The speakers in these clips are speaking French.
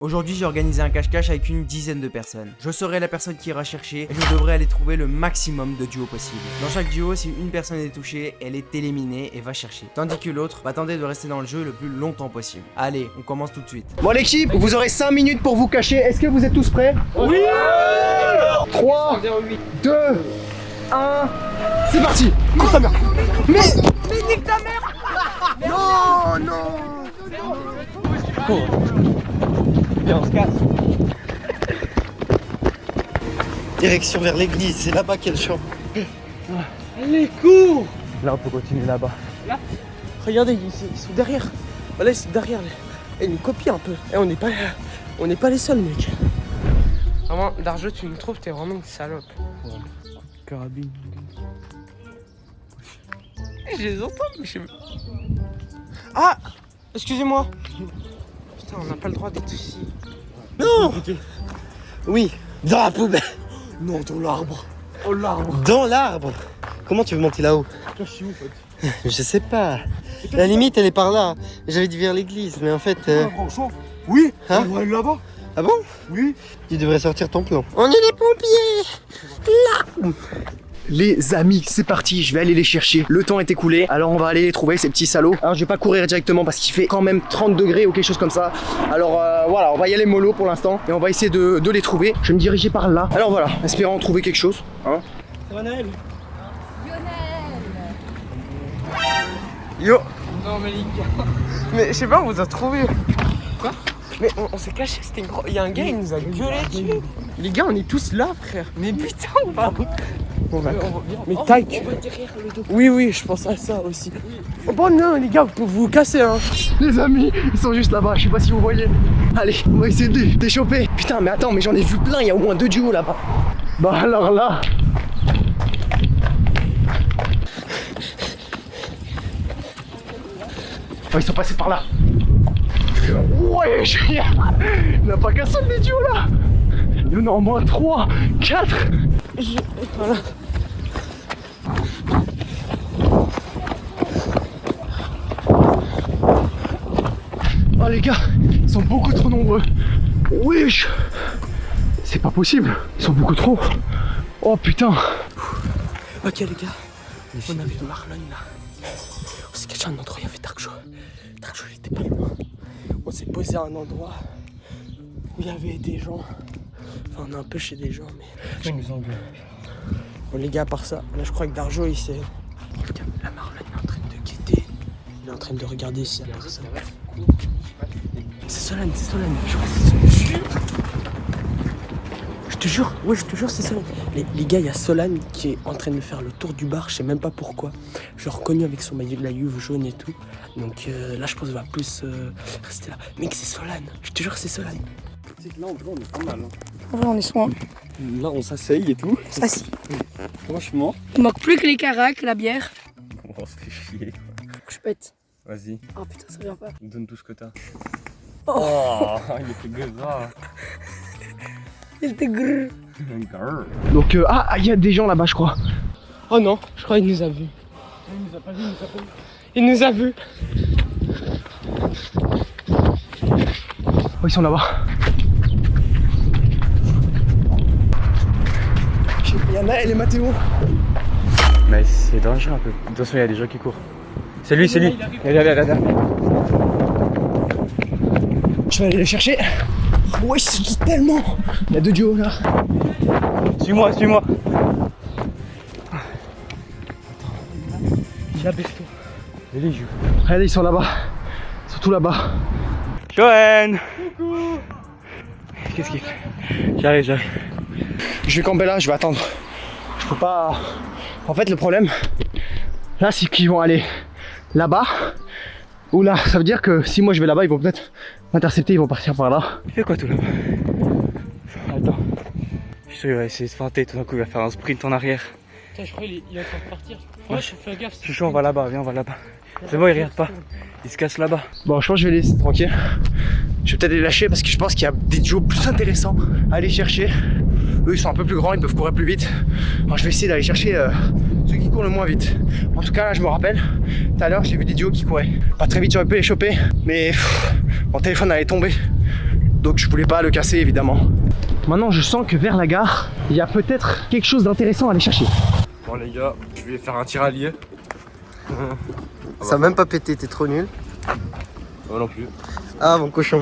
Aujourd'hui, j'ai organisé un cache-cache avec une dizaine de personnes. Je serai la personne qui ira chercher et je devrai aller trouver le maximum de duos possible. Dans chaque duo, si une personne est touchée, elle est éliminée et va chercher. Tandis que l'autre va tenter de rester dans le jeu le plus longtemps possible. Allez, on commence tout de suite. Bon l'équipe, vous aurez 5 minutes pour vous cacher. Est-ce que vous êtes tous prêts? Oui. 3, 2, 1, c'est parti. Cours ta mère. Mais nique ta mère. Non, non. Cours. Viens, on se casse. Direction vers l'église, c'est là-bas qu'il y a le champ. Allez, cours. Là, on peut continuer là-bas. Là. Regardez, ils sont derrière. Là, ils sont derrière. Et ils nous copient un peu. Et on n'est pas les seuls, mec. Vraiment, Darjo, tu nous trouves, t'es vraiment une salope. Ouais. Carabine. Je les entends, mais je sais pas. Ah! Excusez-moi. Putain, on n'a pas le droit d'être ici. Non! Oui, dans la poubelle. Non, dans l'arbre. Oh, l'arbre. Dans l'arbre. Comment tu veux monter là-haut? Toi, je suis où, en fait? Je sais pas. La limite, elle est par là. J'avais dit vers l'église, mais en fait... Franchement, oui, Hein? on doit aller là-bas. Ah bon? Oui. Tu devrais sortir ton plan. On est les pompiers! Là! Les amis, c'est parti, je vais aller les chercher. Le temps est écoulé, alors on va aller les trouver, ces petits salauds. Alors je vais pas courir directement parce qu'il fait quand même 30 degrés ou quelque chose comme ça. Alors voilà, on va y aller mollo pour l'instant et on va essayer de les trouver. Je vais me diriger par là. Alors voilà, espérons trouver quelque chose. Hein? Ça va Naël? Yo. Non mais les gars, mais je sais pas, on vous a trouvé. Quoi? Mais on s'est caché, c'était gros. Il y a un gars, il nous a gueulé dessus. Les gars, on est tous là, frère. Mais putain, on va. On va. Mais tac. On va derrière le dos. Oui, je pense à ça aussi. Oh, bon, non, les gars, vous pouvez vous casser, hein. Les amis, ils sont juste là-bas, je sais pas si vous voyez. Allez, on va essayer de les choper. Putain, mais attends, mais j'en ai vu plein, il y a au moins 2 duos là-bas. Bah alors là. Oh, ils sont passés par là. Ouais, il n'a pas qu'un seul les duos là. Il y en a au moins 3, 4. Voilà. Oh les gars, ils sont beaucoup trop nombreux. Wesh. C'est pas possible, ils sont beaucoup trop. Oh putain. Ok les gars, on a vu Marlon là. On s'est caché à un endroit, il y avait Darjo. Darjo il était pas loin. On s'est posé à un endroit où il y avait des gens. Enfin on est un peu chez des gens mais... Bon les gars, à part ça, là je crois que Darjo il s'est... Oh le gars, la Marlon est en train de guetter. Il est en train de regarder s'il y a personne. C'est Solane, je crois que c'est Solane. Je te jure, c'est Solane. Les gars, il y a Solane qui est en train de faire le tour du bar, je sais même pas pourquoi. Je l'ai reconnu avec son maillot de la Juve jaune et tout. Donc là, je pense qu'il va plus rester là. Mec, c'est Solane, je te jure, c'est Solane. Tu sais que là, en vrai, on est pas mal. En vrai, on est soin. Là, on s'asseye et tout. Ça, si. Franchement. Il manque plus que les caracs, la bière. On se fait chier. Je pète. Vas-y, Oh putain, ça vient pas. donne tout ce que t'as. Oh, Il était gras. il était grrr. Donc, il y a des gens là-bas, je crois. Oh non, je crois qu'il nous a vus. Il nous a pas vu, Il nous a vus. Oh, ils sont là-bas. Il y en a, elle et Mathéo. Mais c'est dangereux un peu. Attention, il y a des gens qui courent. C'est lui. Allez. Je vais aller les chercher. Ouais, c'est tellement. Il y a 2 duos là. Suis-moi. J'abaisse-toi. Allez, joue. Allez, ils sont là-bas. Ils sont tous là-bas. Johan. Coucou. Qu'est-ce qu'il fait? J'arrive. Je vais camper là, je vais attendre. Je peux pas. En fait, le problème, là, c'est qu'ils vont aller là-bas. Ou là, ça veut dire que si moi je vais là-bas, ils vont peut-être m'intercepter, ils vont partir par là. Il fait quoi tout là-bas? Attends. Je suis sûr qu'il va essayer de feinter, tout d'un coup il va faire un sprint en arrière. Putain, je crois qu'il est en train de partir. Ouais, je fais gaffe. Je suis chaud, on va là-bas, viens, on va là-bas. C'est bon, il regarde pas. Il se casse là-bas. Bon, je pense que je vais les laisser tranquille. Je vais peut-être les lâcher parce que je pense qu'il y a des duos plus intéressants à aller chercher. Eux, ils sont un peu plus grands, ils peuvent courir plus vite. Alors, je vais essayer d'aller chercher ceux qui courent le moins vite. En tout cas, là, je me rappelle, tout à l'heure, j'ai vu des duos qui couraient pas très vite, j'aurais pu les choper, mais mon téléphone allait tomber. donc je voulais pas le casser évidemment. Maintenant je sens que vers la gare, il y a peut-être quelque chose d'intéressant à aller chercher. Bon les gars, je vais faire un tir allié. Ça a même pas pété, t'es trop nul. Moi non plus. Ah mon cochon.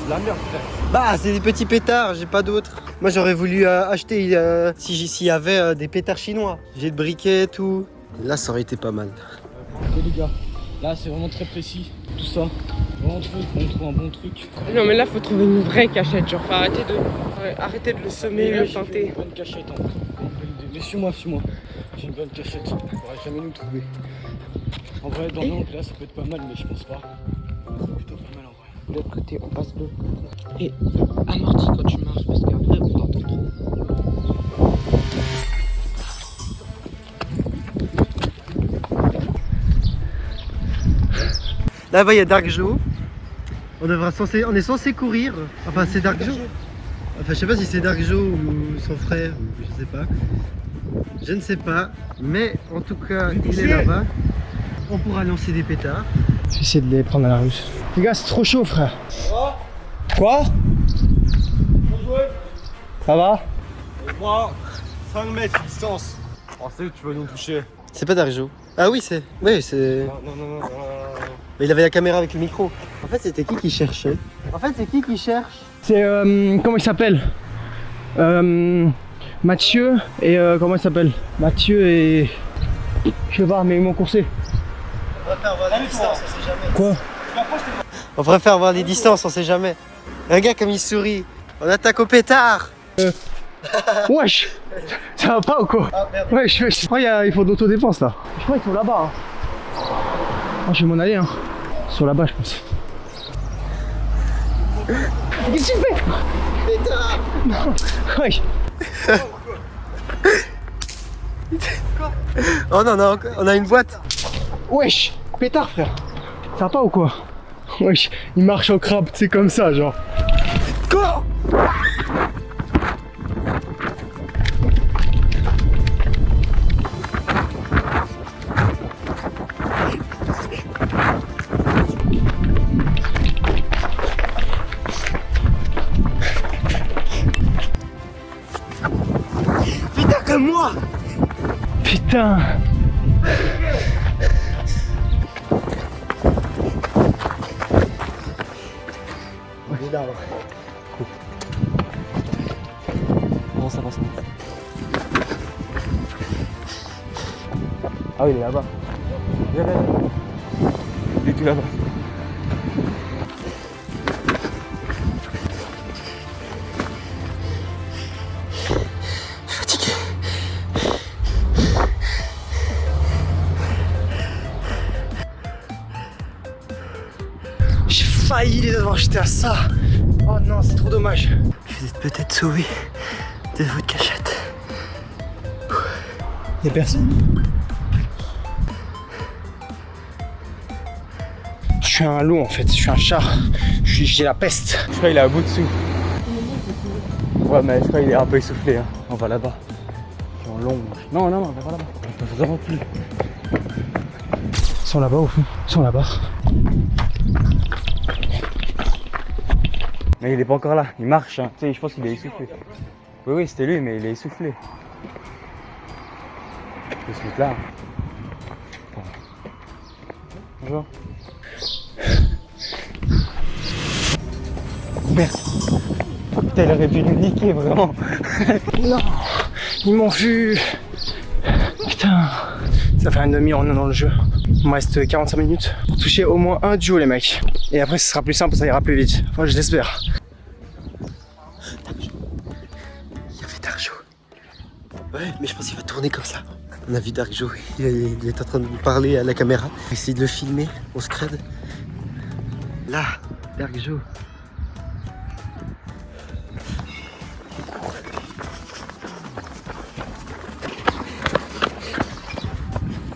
La merde frère. Bah c'est des petits pétards, j'ai pas d'autres. Moi j'aurais voulu acheter s'il y avait des pétards chinois. J'ai le briquet, tout. Là ça aurait été pas mal. Ok les gars, là c'est vraiment très précis, tout ça. Vraiment on trouve un bon truc. Non mais là faut trouver une vraie cachette, genre faut arrêter de le semer, Et là, le j'ai fait teinter. une bonne cachette en fait. Une bonne idée. Mais suis-moi. J'ai une bonne cachette, il faudra jamais nous trouver. En vrai, dans l'angle là ça peut être pas mal, mais je pense pas. C'est plutôt pas mal en vrai. De l'autre côté, on passe de l'autre côté. Et amortis quand tu marches parce qu'après on t'entend trop. Là-bas il y a Dark Joe. On est censé courir. Enfin c'est Dark Joe. Enfin je sais pas si c'est Dark Joe ou son frère, ou je sais pas. Je ne sais pas. Mais en tout cas il est là-bas. On pourra lancer des pétards. Je vais essayer de les prendre à la russe. Les gars c'est trop chaud frère. Quoi? Ça va? Moi, 5 mètres de distance. On sait que tu vas nous toucher. C'est pas Dark Joe. Ah oui c'est. Oui c'est. Non. Mais il avait la caméra avec le micro. En fait c'était qui cherchait? En fait c'est qui cherche? C'est comment il s'appelle? Mathieu et comment il s'appelle? Mathieu et... Je sais pas mais ils m'ont coursé. On préfère voir les distances, on sait jamais. Quoi? On préfère voir les distances, on sait jamais. Un gars comme il sourit. On attaque au pétard. Wesh! Ça va pas ou quoi? Ah merde. Wesh. Je crois qu'il faut d'autodéfense là. Je crois qu'ils sont là-bas. Moi je vais m'en aller hein. Ils sont là-bas je pense. Qu'est-ce que tu fais? Pétard. Non. Wesh. Oh non, on a une boîte. Wesh. Pétard frère. Ça va pas ou quoi? Wesh. Il marche au crabe, c'est comme ça genre. Quoi? Putain comme moi. Putain. Il est là. Comment ça va? Ah oui, il est là-bas. Viens. Il est tout là-bas. Je suis fatigué. J'ai failli les avoir jetés à ça. Oh non, c'est trop dommage. Vous êtes peut-être sauvé de votre cachette. Y'a personne. Je suis un loup en fait, je suis un chat. J'ai la peste. Je crois qu'il est à bout de souffle. Ouais, mais je crois qu'il est un peu essoufflé. Hein. On va là-bas. En long. Non, on va pas là-bas. On peut vraiment plus. Ils sont là-bas au fond. Ils sont là-bas. Mais il est pas encore là. Il marche. Hein. Tu sais, je pense qu'il est essoufflé. Oui, c'était lui, mais il est essoufflé. Il peut se mettre là. Bonjour. Merde. Putain, il aurait pu nous niquer, vraiment. Non, ils m'ont vu. Putain, ça fait une demi-heure on est dans le jeu. Il me reste 45 minutes pour toucher au moins un duo les mecs. Et après ce sera plus simple, ça ira plus vite. Enfin je l'espère. Il y avait Dark Joe. Ouais, mais je pense qu'il va tourner comme ça. On a vu Dark Joe, il est en train de nous parler à la caméra. On va essayer de le filmer, on se crade. Là, Dark Joe.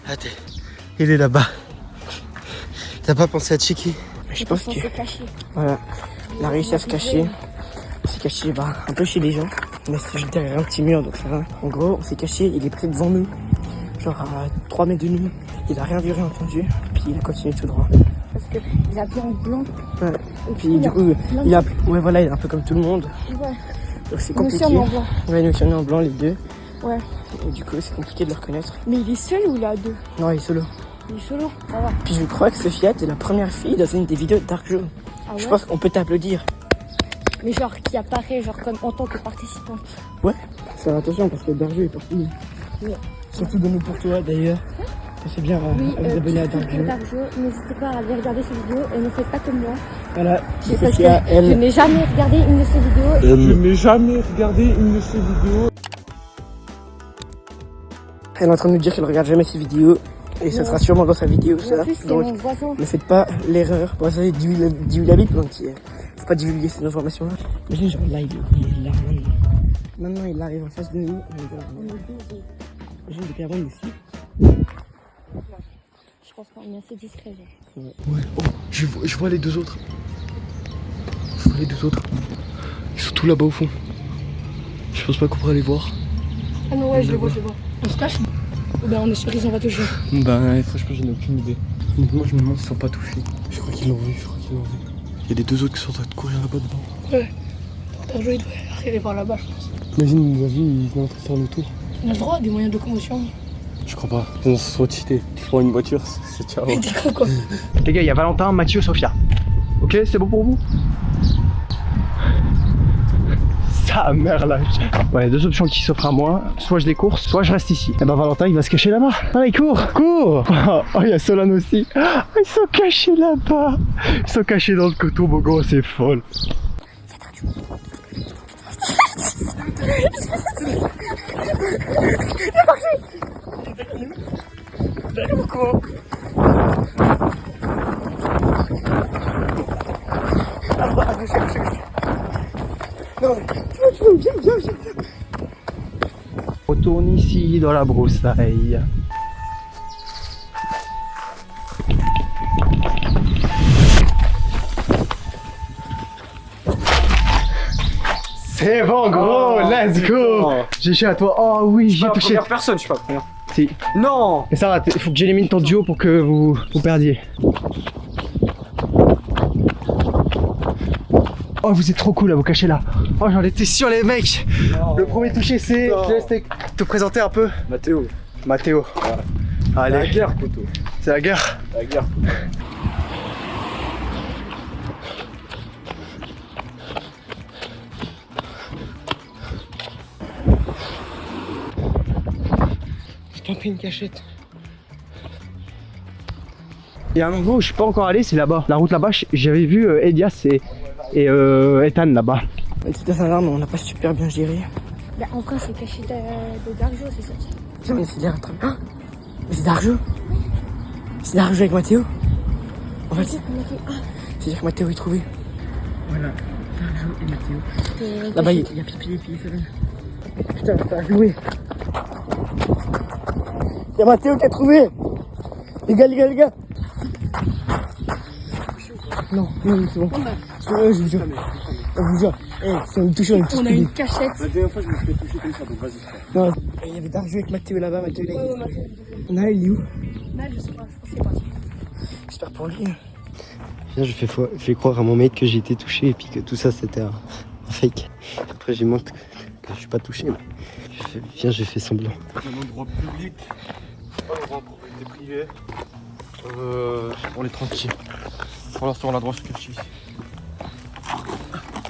Attends, il est là-bas. T'as pas pensé à checker? Je pense que voilà, il a réussi à se cacher. Il s'est caché un peu chez les gens. Mais c'est juste derrière un petit mur donc ça va. En gros, on s'est caché, il est près devant nous. Genre à 3 mètres de nous. Il a rien vu, rien entendu. Puis il a continué tout droit. Parce qu'il a vu en blanc. Ouais. Puis du coup, il a, ouais voilà, il est un peu comme tout le monde. Ouais. Donc c'est Nous aussi, compliqué. on est en blanc. Ouais, nous aussi on est en blanc les deux. Ouais. Et du coup, c'est compliqué de le reconnaître. Mais il est seul ou il est à deux? Non, il est solo. Il est solo. Ça va. Puis je crois que Sophia, t'es la première fille dans une des vidéos de Dark Joe. Ah ouais? Je pense qu'on peut t'applaudir. Mais genre qui apparaît genre comme en tant que participante. Ouais. Faire attention parce que Dark Joe est parti. Ouais. Surtout de nous pour toi d'ailleurs. C'est bien à vous abonner à Dark Joe. N'hésitez pas à aller regarder ces vidéos et ne faites pas comme moi. Voilà. Parce que Sophia, je elle. n'ai jamais regardé une de ces vidéos. Je n'ai jamais regardé une de ses vidéos. Elle est en train de nous dire qu'elle regarde jamais ses vidéos. Et ça sera sûrement dans sa vidéo En ça. plus, c'est Donc mon voisin. ne faites pas l'erreur. Bon, ça c'est du habit donc faut pas divulguer ces informations là. Imagine genre live, il est là maintenant. Maintenant il arrive en face de nous. Imagine depuis avant nous ici. Je pense qu'on est assez discret. Genre. Ouais, oh, je vois les deux autres. Je vois les deux autres. Ils sont tous là-bas au fond. Je pense pas qu'on pourrait les voir. Ah non, ouais, je les vois. On se cache? Ou bien on est sûr qu'ils sont pas touchés? Ben, franchement, j'en ai aucune idée. Moi, je me demande s'ils sont pas touchés. Je crois qu'ils l'ont vu, Il y a les deux autres qui sont en train de courir là-bas devant. Ouais. Dark Joe, il doit arriver par là-bas, je pense. Imagine, il nous a vu, il est en train de faire le tour. On a le droit à des moyens de locomotion. Je crois pas. Sinon, c'est trop cheaté. Tu prends une voiture, c'est ciao. Mais t'es con quoi. Les gars, il y a Valentin, Mathieu, Sophia. Ok, c'est bon pour vous? Sa mère là. Ouais, il y a deux options qui s'offrent à moi. Soit je les course, soit je reste ici. Et ben Valentin, il va se cacher là-bas. Ah, il court, cours. Oh, il y a Solane aussi. Ah, ils sont cachés là-bas. Ils sont cachés dans le coton, mon gros, c'est folle. Retourne ici dans la broussaille. C'est bon gros, let's go. J'ai joué à toi. Oh oui, j'ai touché. Première personne, je suis pas première. Si. Non. Et ça va, il faut que j'élimine ton duo pour que vous perdiez. Oh, vous êtes trop cool à vous cacher là. Oh, j'en étais sûr, les mecs. Le premier touché, c'est. Je te laisse te présenter un peu. Mathéo. Mathéo. Allez. La guerre, poteau. C'est la guerre. La guerre. J'ai pris une cachette. Il y a un endroit où je suis pas encore allé, c'est là-bas. La route là-bas, j'avais vu Elias et Ethan là-bas. C'était un alarme, on n'a pas super bien géré. Bah, en vrai, c'est caché de Dark Joe, c'est ça. Tiens, on essaie de les rattraper. Ah, mais c'est Dark Joe. C'est Dark Joe avec Mathéo. En fait, c'est-à-dire que Mathéo est trouvé. Voilà, Dark Joe et Mathéo. Là-bas, il y a Pipi, ça va. Putain, ça a joué. Il y a Mathéo qui a trouvé. Les gars. Non, c'est bon. C'est bon, je vous jure. Je vous jure. Si on me touche, on est tous On a une cachette. La dernière fois, je me suis fait toucher comme ça, donc vas-y. Non, il y avait Dark Joe avec Mathéo là-bas, Mathéo il a On a il est où? Là, je sais pas, je pense que c'est parti. J'espère pour lui. Viens, je fais croire à mon mec que j'ai été touché et puis que tout ça c'était un fake. Après, je lui montre que je suis pas touché. Mais viens, je fais semblant. C'est un endroit public, pas un endroit propriété privée. On est tranquille. Pour l'instant, on a le droit de se cacher ici.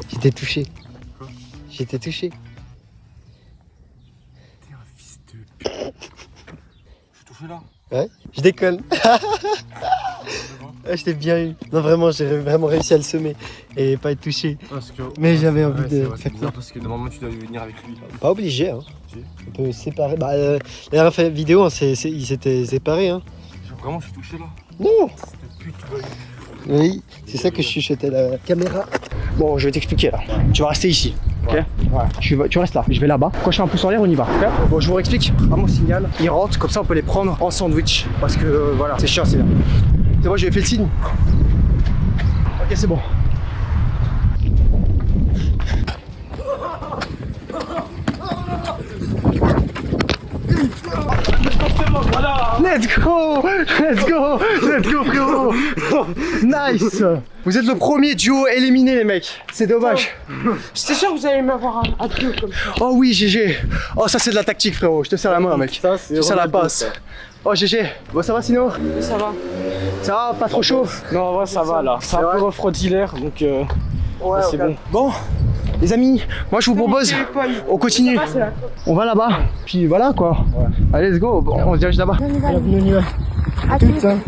J'étais touché. J'étais touché. T'es un fils de pute. Je suis touché là. Ouais, je déconne. Ouais, je t'ai bien eu. Non, vraiment, j'ai vraiment réussi à le semer et pas être touché. Parce que, Mais j'avais envie de c'est faire bizarre parce que normalement tu dois venir avec lui. Pas obligé, hein. Si. On peut se séparer. Bah, la dernière fois, vidéo, hein, ils s'étaient séparés, hein. Genre, vraiment, je suis touché là. Non. Cette pute, tu vas Oui, c'est ça que je chuchotais à la caméra. Bon, je vais t'expliquer là. Tu vas rester ici. Ok. Ouais. Tu restes là. Je vais là-bas. Quand je fais un pouce en l'air, on y va. Ok. Bon, je vous réexplique. À mon signal, ils rentrent. Comme ça, on peut les prendre en sandwich. Parce que voilà, c'est chiant, c'est là. C'est bon, j'ai fait le signe. Ok, c'est bon. Let's go! Let's go! Let's go frérot! Nice! Vous êtes le premier duo éliminé les mecs. C'est dommage. J'étais sûr que vous allez m'avoir à deux comme ça. Oh oui GG. Oh ça c'est de la tactique frérot. Je te serre la main mec. Ça, Je te serre la passe. Oh GG. Bon ça va sinon? Ça va. Ça va? Pas trop chaud? Non, en vrai, ça va là. C'est un peu refroidi l'air donc c'est bon. Bon, les amis, moi je vous propose, on continue. On va là-bas, puis voilà quoi. Allez, let's go, bon, on se dirige là-bas. On y va. Putain.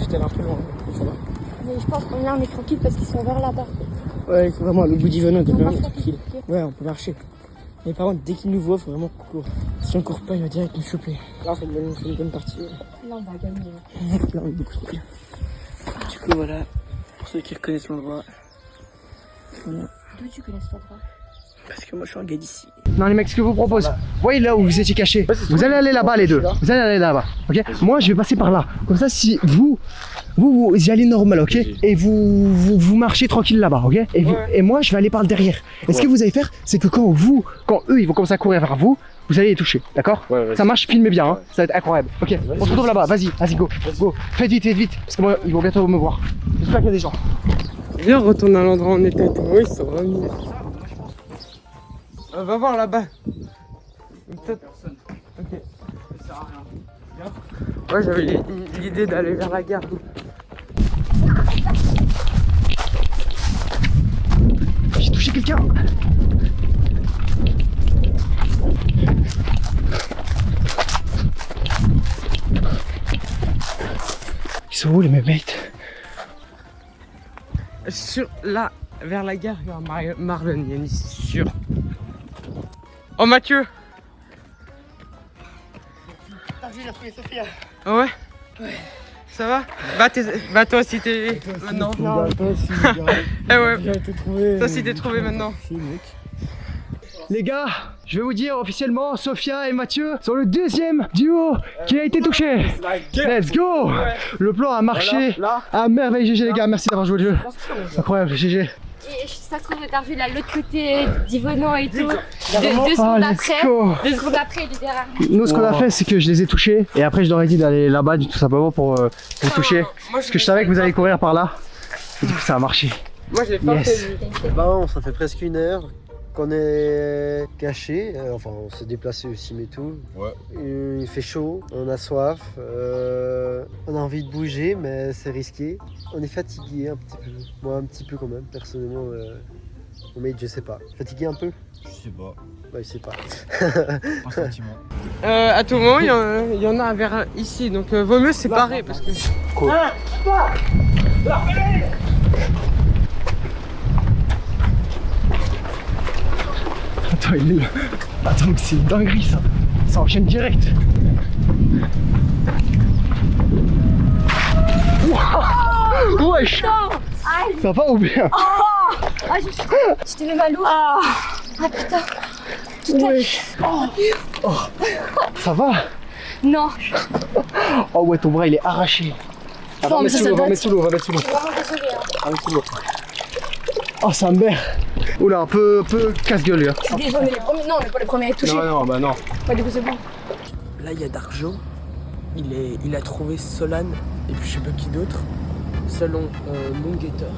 J'étais là un peu loin. Mais je pense qu'on est tranquille parce qu'ils sont vers là-bas. Ouais, c'est vraiment à l'autre bout du venin, t'es On vraiment marche tranquille. Ouais, on peut marcher. Mais par contre, dès qu'il nous voit, faut vraiment qu'on court. Si on court pas, il va direct nous choper. Là, on fait une bonne partie. Là, on va gagner. Là, on est beaucoup trop bien. Du coup, voilà, pour ceux qui reconnaissent l'endroit. Voilà. D'où tu connais cet endroit? Parce que moi, je suis un gars d'ici. Non les mecs, ce que je vous propose, vous voyez là où vous étiez cachés, vous allez aller là-bas les deux. Vous allez aller là-bas, ok? Moi je vais passer par là. Comme ça, si vous y allez normal, ok? Et vous marchez tranquille là-bas, ok? Et moi je vais aller par le derrière. Et ce que vous allez faire, c'est que quand eux ils vont commencer à courir vers vous, vous allez les toucher, d'accord? Ça marche, filmez bien, hein? Ça va être incroyable. Ok, on se retrouve là-bas, vas-y, go, go. Faites vite, parce que moi ils vont bientôt me voir. J'espère qu'il y a des gens. Viens, on retourne à l'endroit où on était. Oui, c'est vraiment mieux. On va voir là-bas. Peut-être. Ok. Ça sert à rien. Ouais, j'avais l'idée d'aller vers la gare. J'ai touché quelqu'un. Ils sont où les mémates? Sur là, vers la gare, vers Marlon, il y a une sûr. Oh Mathieu! T'as vu, j'ai trouvé Sophia. Ah ouais? Ouais. Ça va? Bah toi aussi t'es maintenant. Non, toi aussi, Eh ouais. j'ai été trouvé. Toi aussi t'es trouvé maintenant. Les gars, je vais vous dire officiellement, Sophia et Mathieu sont le deuxième duo qui a été touché. Let's go! Le plan a marché à merveille. GG les gars, merci d'avoir joué le jeu. Incroyable, GG. Et ça se trouve, Dargel de l'autre côté d'Yvonan et tout. Deux Oh, secondes let's après. go! 2 secondes après, il est derrière nous. Nous, ce qu'on a fait, c'est que je les ai touchés et après, je leur ai dit d'aller là-bas, tout simplement pour les toucher. Parce que je savais que vous alliez courir par là. Et du coup, ça a marché. Moi je l'ai pas Yes. fait. Bon, ça fait presque 1 heure qu'on est caché. Enfin, on s'est déplacé aussi, mais tout. Ouais. Il fait chaud, on a soif, on a envie de bouger, mais c'est risqué. On est fatigué un petit peu. Moi, un petit peu quand même, personnellement. Mon mate, je sais pas. Fatigué un peu? Je sais pas. Ouais, je sais pas. Un sentiment. À tout moment, il y en a vers ici, donc vaut mieux se séparer parce que. Attends, il est là. Attends, mais c'est une dinguerie ça. Ça enchaîne direct. Wow. Wesh. Ça va ou bien? Ah, j'étais le malou. Ah putain. Ça va? Non. Oh ouais, ton bras il est arraché. Ah, Non, mais ça on va date. mettre sous l'eau, on va mettre sous l'eau. Vraiment désolé. Hein. Ah, mettre sous l'eau. Oh, ça me merde. Oula, un peu casse-gueule là. C'est déjà, on est les premiers. Non, on n'est pas les premiers à être touchés. Non, bah non. Ouais, du coup, c'est bon. Là, il y a Darjo. Il a trouvé Solane et puis je sais pas qui d'autre. Selon Longator.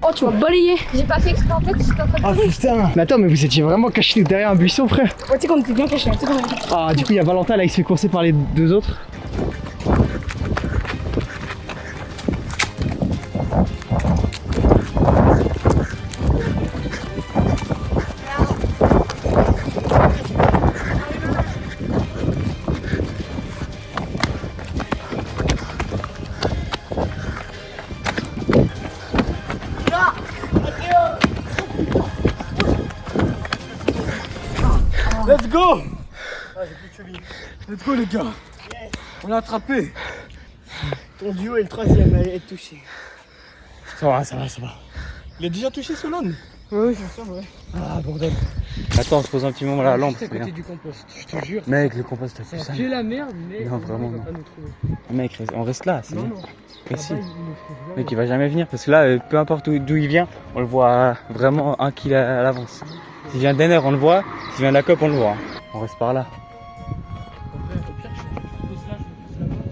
Oh, tu m'as balayé. J'ai pas fait exprès en fait, j'étais en train de Ah courir. putain. Mais attends, mais vous étiez vraiment cachés derrière un buisson, frère. Ouais, tu sais qu'on était bien cachés. Tu sais qu'on était... Ah, du coup, il y a Valentin là, il se fait courser par les deux autres. Let's go! Let's go les gars! On l'a attrapé! Ton duo est le troisième à être touché. Ça va, ça va, ça va. Il a déjà touché Solane? Oui, bien sûr, ouais. Ah, bordel. Attends, on se pose un petit moment à la lampe. C'est à c'est bien. côté du compost, je te jure. Mec, le compost, t'as plus ça. C'est la merde, mais Non, vraiment, il va non. pas nous trouver. Mec, on reste là, c'est Non, bien. non. Précis. Là-bas, il nous trouve jamais. Mec, il va jamais venir parce que là, peu importe d'où il vient, on le voit vraiment 1 kilo à l'avance. S'il vient d'Enner, on le voit. S'il vient de la COP, on le voit. On reste par là.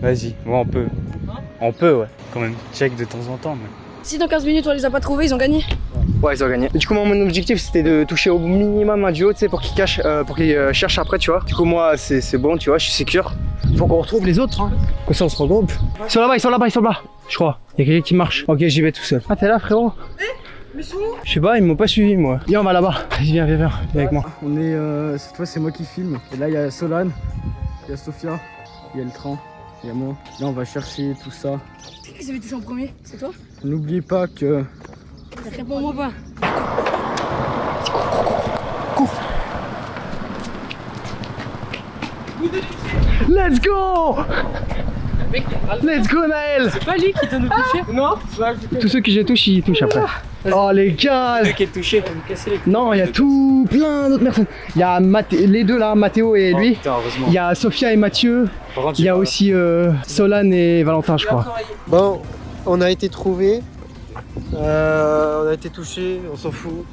Vas-y, ouais, on peut. On peut, ouais. Quand même, check de temps en temps. Mais... Si dans 15 minutes on les a pas trouvés, ils ont gagné. Ouais, ils ont gagné. Du coup, moi, mon objectif c'était de toucher au minimum un duo, tu sais, pour qu'il cache, pour qu'il cherche après, tu vois. Du coup, moi, c'est bon, tu vois, je suis sécure. Faut qu'on retrouve les autres, hein. Comme ça, on se regroupe. Ils sont là-bas, ils sont là-bas, ils sont là. Je crois. Il y a quelqu'un qui marche. Ok, j'y vais tout seul. Ah, t'es là, frérot? Mais sont où? Je sais pas, ils m'ont pas suivi, moi. Viens, on va là-bas. Vas-y, viens avec moi. On est. Cette fois, c'est moi qui filme. Et là, il y a Solane, il y a Sophia, il y a le train, il y a moi. Là, on va chercher tout ça. C'est qui s'est fait toucher en premier? C'est toi? N'oubliez pas que. Réponds-moi pas. Let's go! Let's go, Naël! C'est pas lui qui t'a nous touché? Non. Tous ceux que j'ai touchés, ils touchent après. Oh, les gars! Qui est touché? T'as nous cassé les couilles. Non, il y a tout plein d'autres personnes. Il y a les deux là, Mathéo et lui. Putain, heureusement. Il y a Sophia et Mathieu. Par contre, Il y a aussi Solane et Valentin, je crois. Bon, on a été trouvés. On a été touchés, on s'en fout.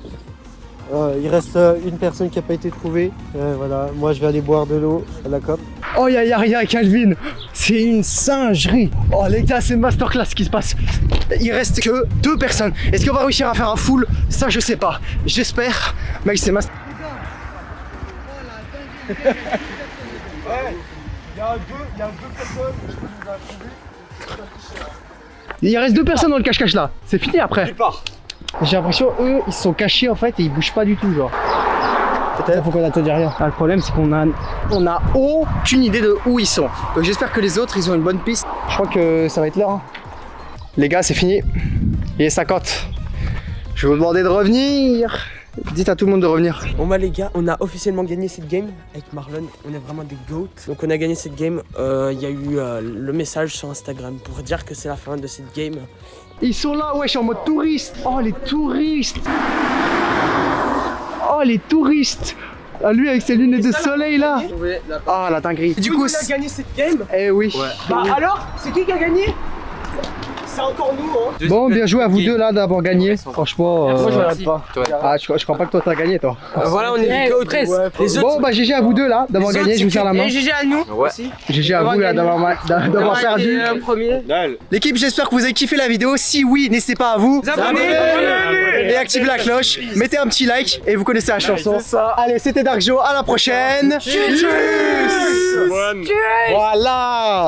Il reste une personne qui n'a pas été trouvée. Voilà, moi je vais aller boire de l'eau à la COP. Oh, il y a Calvin. C'est une singerie. Oh, les gars, c'est masterclass ce qui se passe. Il reste que 2 personnes. Est-ce qu'on va réussir à faire un full? Ça, je sais pas. J'espère. Mec, c'est masterclass. Il reste 2 personnes dans le cache-cache là. C'est fini après. J'ai l'impression eux ils se sont cachés en fait et ils bougent pas du tout genre. Peut-être faut qu'on attende derrière. Ah, le problème c'est qu'on a aucune idée de où ils sont. Donc j'espère que les autres ils ont une bonne piste. Je crois que ça va être l'heure. Hein. Les gars c'est fini. Il est 50. Je vais vous demander de revenir. Dites à tout le monde de revenir. Bon bah les gars, on a officiellement gagné cette game avec Marlon, on est vraiment des GOAT. Donc on a gagné cette game, il y a eu le message sur Instagram pour dire que c'est la fin de cette game. Ils sont là, ouais, je suis en mode touriste. Oh les touristes. Oh les touristes. Ah, lui avec ses lunettes de soleil là. Ah la dinguerie. Du coup, on a gagné cette game. Eh oui. Bah alors, c'est qui a gagné? C'est encore nous hein. Bon, bien joué à vous deux là d'avoir gagné. Franchement, Moi je regarde pas. ah, je crois pas que toi t'as gagné toi. Voilà, on est des GOAT. Les autres, Bon, bah GG à vous deux là d'avoir gagné, je vous serre la main. et GG à nous aussi. GG à vous là d'avoir perdu. Premier. L'équipe, j'espère que vous avez kiffé la vidéo. Si oui, n'hésitez pas à vous abonner et activez la cloche. Mettez un petit like et vous connaissez la chanson. Allez, c'était Dark Joe, à la prochaine. Tchuss. Voilà.